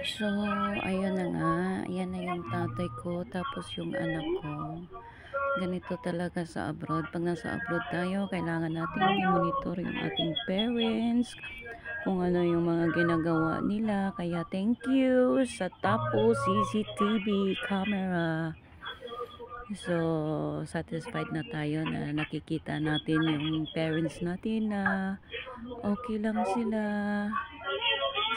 So, ayun na nga. Ayan na yung tatay ko, tapos yung anak ko. Ganito talaga sa abroad. Pag nasa abroad tayo, kailangan natin i-monitor yung ating parents, kung ano yung mga ginagawa nila. Kaya thank you sa Tapo CCTV camera. So, satisfied na tayo na nakikita natin yung parents natin na okay lang sila.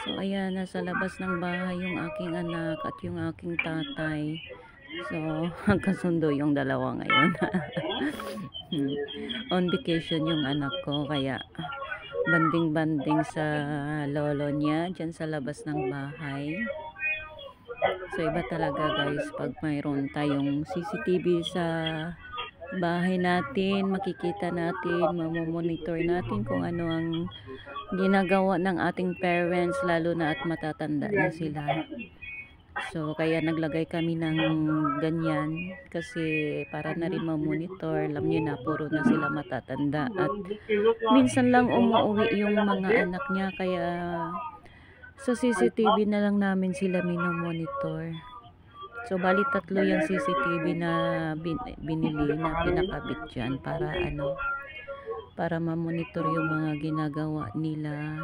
So, ayan, nasa labas ng bahay yung aking anak at yung aking tatay. So, magkasundo yung dalawa ngayon. On vacation yung anak ko, kaya banding-banding sa lolo niya dyan sa labas ng bahay. So, iba talaga guys pag mayroon tayong CCTV sa bahay natin, makikita natin, mamomonitor natin kung ano ang ginagawa ng ating parents, lalo na at matatanda na sila. So, kaya naglagay kami ng ganyan kasi para na rin mamonitor. Alam niyo na, puro na sila matatanda at minsan lang umuwi yung mga anak niya, kaya sa CCTV na lang namin sila minomonitor. So, bali tatlo yung CCTV na binili na pinakabit dyan para para mamonitor yung mga ginagawa nila.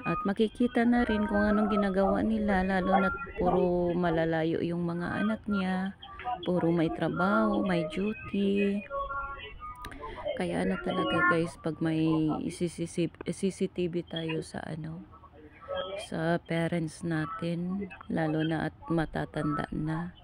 At makikita na rin kung anong ginagawa nila, lalo na puro malalayo yung mga anak niya. Puro may trabaho, may duty. Kaya talaga guys, pag may CCTV tayo sa sa parents natin, lalo na at matatanda na.